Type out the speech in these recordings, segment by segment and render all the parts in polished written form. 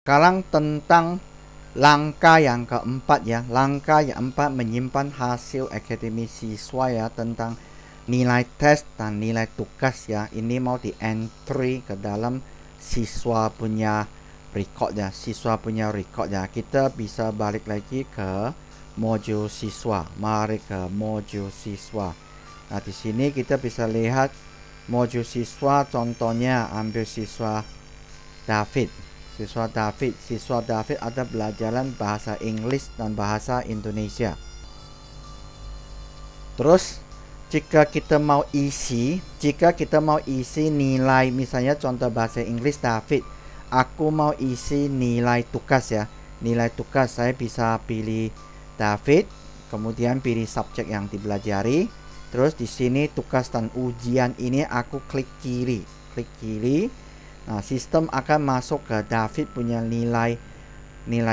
Sekarang tentang langkah yang keempat ya. Langkah yang keempat menyimpan hasil akademik siswa ya, tentang nilai tes dan nilai tugas ya. Ini mau di entry ke dalam siswa punya record ya. Siswa punya record ya. Kita bisa balik lagi ke modul siswa. Mari ke modul siswa. Nah, di sini kita bisa lihat modul siswa, contohnya ambil siswa David. Siswa David ada pelajaran bahasa Inggris dan bahasa Indonesia. Terus jika kita mau isi nilai, misalnya contoh bahasa Inggris David, aku mau isi nilai tugas ya. Nilai tugas saya bisa pilih David, kemudian pilih subjek yang dipelajari. Terus di sini tugas dan ujian ini aku klik kiri. Nah, sistem akan masuk ke David punya nilai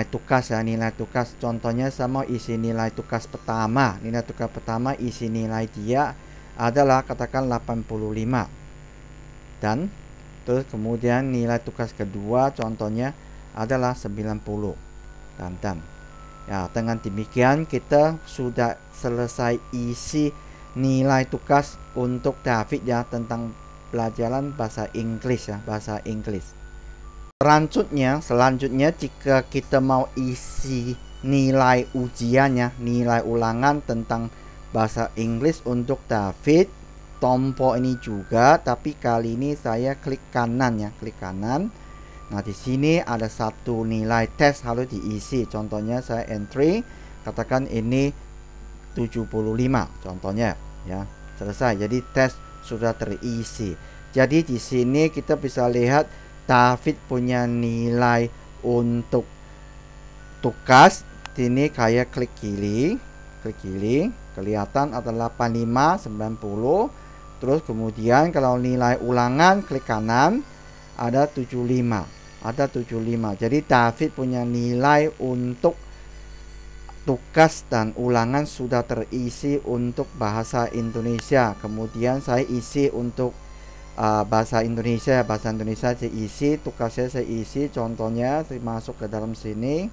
tugas ya. Nilai tugas contohnya sama isi nilai tugas pertama. Nilai tugas pertama isi nilai dia adalah katakan 85. Dan terus kemudian nilai tugas kedua contohnya adalah 90. Dan ya, dengan demikian kita sudah selesai isi nilai tugas untuk David ya, tentang pelajaran bahasa Inggris ya, bahasa Inggris. Selanjutnya jika kita mau isi nilai ujiannya, nilai ulangan tentang bahasa Inggris untuk David, tombol ini juga, tapi kali ini saya klik kanan ya, klik kanan. Nah, di sini ada satu nilai tes harus diisi. Contohnya saya entry, katakan ini 75 contohnya ya. Selesai. Jadi tes sudah terisi. Jadi di sini kita bisa lihat David punya nilai untuk tugas. Ini kayak klik kiri, kelihatan ada 85, 90. Terus kemudian kalau nilai ulangan klik kanan ada 75. Jadi David punya nilai untuk tugas dan ulangan sudah terisi untuk bahasa Indonesia. Kemudian saya isi untuk bahasa Indonesia saya isi, tugasnya saya isi. Contohnya saya masuk ke dalam sini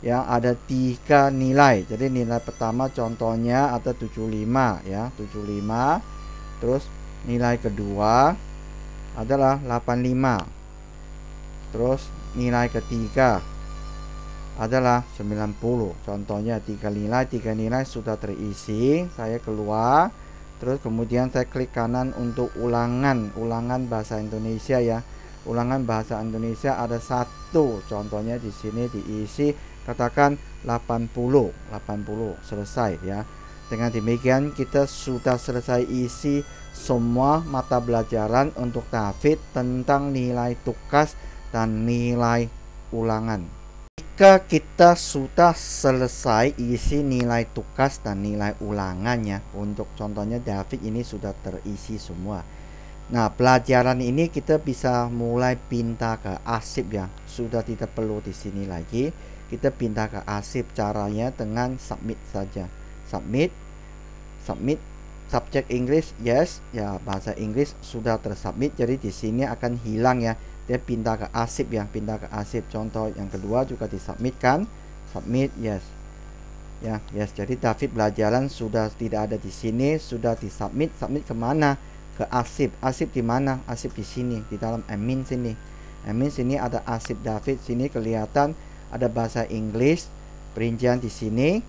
ya, ada 3 nilai. Jadi nilai pertama contohnya ada 75 ya, 75. Terus nilai kedua adalah 85. Terus nilai ketiga adalah 90. Contohnya 3 nilai sudah terisi. Saya keluar. Terus kemudian saya klik kanan untuk ulangan bahasa Indonesia ya. Ulangan bahasa Indonesia ada 1. Contohnya di sini diisi, katakan 80. Selesai ya. Dengan demikian kita sudah selesai isi semua mata pelajaran untuk David tentang nilai tugas dan nilai ulangan. Jika kita sudah selesai isi nilai tugas dan nilai ulangannya, untuk contohnya David ini sudah terisi semua. Nah, pelajaran ini kita bisa mulai pindah ke arsip ya. Sudah tidak perlu di sini lagi. Kita pindah ke arsip, caranya dengan submit saja. Submit subjek English yes ya, bahasa Inggris sudah tersubmit. Jadi di sini akan hilang ya. Dia pindah ke arsip ya, Contoh yang kedua juga disubmitkan, submit yes ya, yes. Jadi David pelajaran sudah tidak ada di sini, sudah disubmit. Submit kemana? Ke arsip. Arsip di mana? Arsip di sini, di dalam admin sini. Admin sini ada arsip David. Sini kelihatan ada bahasa Inggris, perincian di sini.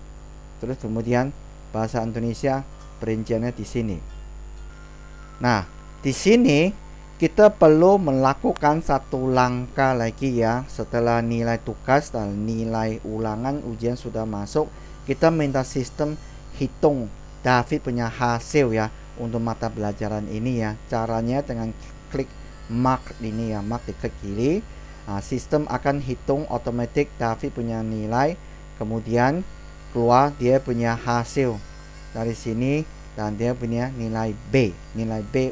Terus kemudian bahasa Indonesia, perinciannya di sini. Nah, di sini kita perlu melakukan satu langkah lagi ya. Setelah nilai tugas dan nilai ulangan ujian sudah masuk, kita minta sistem hitung David punya hasil ya untuk mata pelajaran ini ya. Caranya dengan klik mark ini ya, mark di klik kiri. Nah, sistem akan hitung otomatis David punya nilai, kemudian keluar dia punya hasil dari sini, dan dia punya nilai B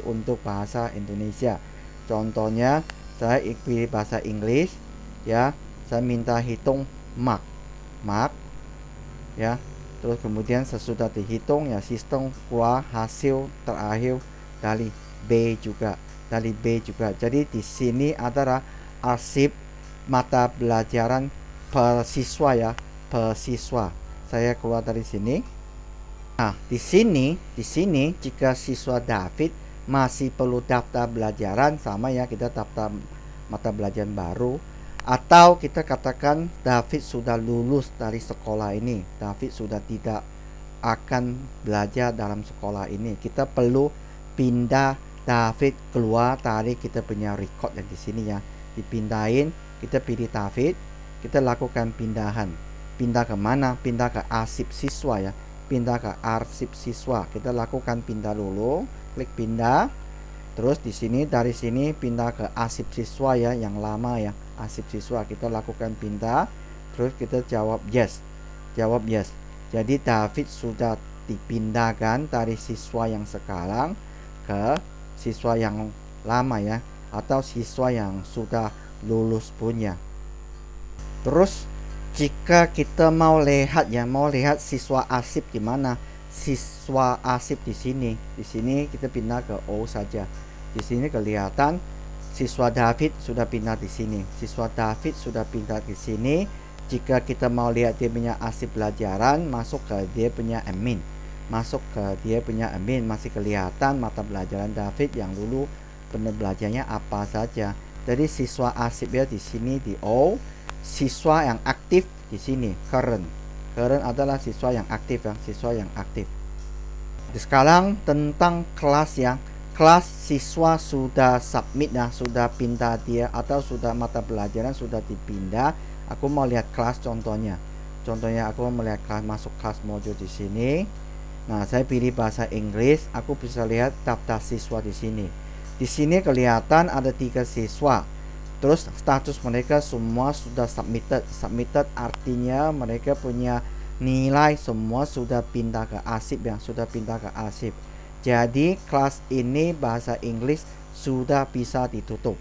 untuk bahasa Indonesia. Contohnya saya pilih bahasa Inggris ya, saya minta hitung mark ya. Terus kemudian sesudah dihitung ya, sistem keluar hasil terakhir dari B juga. Jadi di sini adalah arsip mata pelajaran per siswa ya, per siswa. Saya keluar dari sini. Nah, di sini jika siswa David masih perlu daftar pelajaran, sama ya, kita daftar mata pelajaran baru. Atau kita katakan David sudah lulus dari sekolah ini, David sudah tidak akan belajar dalam sekolah ini, kita perlu pindah David keluar dari kita punya record yang di sini ya, dipindahin. Kita pilih David, kita lakukan pindahan. Pindah ke mana? Pindah ke arsip siswa ya, pindah ke arsip siswa. Kita lakukan pindah dulu, klik pindah. Terus di sini, dari sini pindah ke arsip siswa ya, yang lama ya, arsip siswa. Kita lakukan pindah, terus kita jawab yes, jawab yes. Jadi David sudah dipindahkan dari siswa yang sekarang ke siswa yang lama ya, atau siswa yang sudah lulus punya. Terus jika kita mau lihat ya, mau lihat siswa arsip di mana? Siswa arsip di sini. Di sini kita pindah ke O saja. Di sini kelihatan siswa David sudah pindah di sini. Siswa David sudah pindah di sini. Jika kita mau lihat dia punya arsip pelajaran, masuk ke dia punya admin. Masuk ke dia punya admin, masih kelihatan mata pelajaran David yang dulu benar belajarnya apa saja. Jadi siswa arsip ya di sini di O. Siswa yang aktif di sini current. Current adalah siswa yang aktif ya, siswa yang aktif. Sekarang tentang kelas ya. Kelas siswa sudah submit ya, sudah pindah dia, atau sudah mata pelajaran sudah dipindah. Aku mau lihat kelas contohnya. Contohnya aku mau melihat kelas, masuk kelas modul di sini. Nah, saya pilih bahasa Inggris. Aku bisa lihat daftar siswa di sini. Di sini kelihatan ada 3 siswa. Terus status mereka semua sudah submitted. Submitted artinya mereka punya nilai semua sudah pindah ke arsip ya, sudah pindah ke arsip. Jadi kelas ini bahasa Inggris sudah bisa ditutup.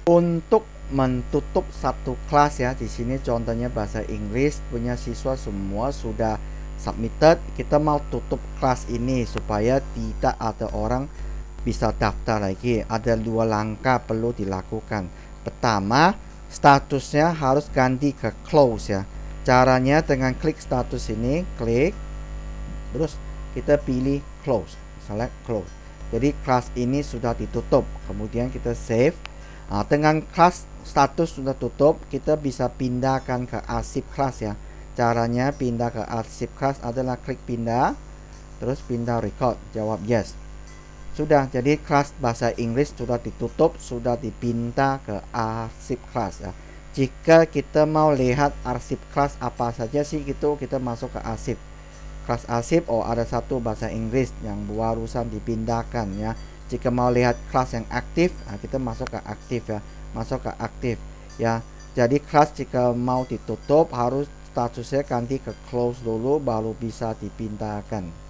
Untuk menutup satu kelas ya, di sini contohnya bahasa Inggris punya siswa semua sudah submitted. Kita mau tutup kelas ini supaya tidak ada orang bisa daftar lagi. Ada 2 langkah perlu dilakukan. Pertama, statusnya harus ganti ke close ya. Caranya dengan klik status ini, klik, terus kita pilih close, select close. Jadi kelas ini sudah ditutup. Kemudian kita save. Nah, dengan kelas status sudah tutup, kita bisa pindahkan ke arsip kelas ya. Caranya pindah ke arsip kelas adalah klik pindah, terus pindah record, jawab yes. Sudah, jadi kelas bahasa Inggris sudah ditutup, sudah dipindah ke arsip kelas ya. Jika kita mau lihat arsip kelas apa saja sih gitu, kita masuk ke arsip. Kelas arsip, oh ada satu bahasa Inggris yang barusan dipindahkan ya. Jika mau lihat kelas yang aktif, nah kita masuk ke aktif ya. Masuk ke aktif ya. Jadi kelas jika mau ditutup harus statusnya ganti ke close dulu, baru bisa dipindahkan.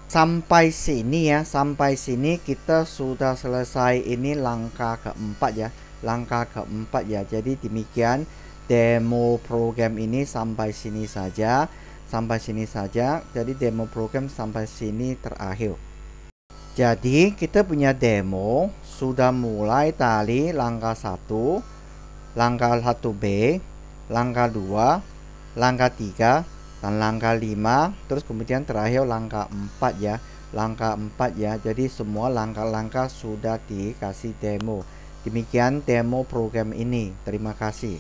Sampai sini ya, sampai sini kita sudah selesai. Ini langkah keempat ya, langkah keempat ya. Jadi demikian demo program ini sampai sini saja, sampai sini saja. Jadi demo program sampai sini terakhir. Jadi kita punya demo sudah mulai dari langkah 1, langkah 1B, langkah 2, langkah 3, dan langkah 5, terus kemudian terakhir langkah 4 ya, langkah 4 ya. Jadi semua langkah-langkah sudah dikasih demo. Demikian demo program ini. Terima kasih.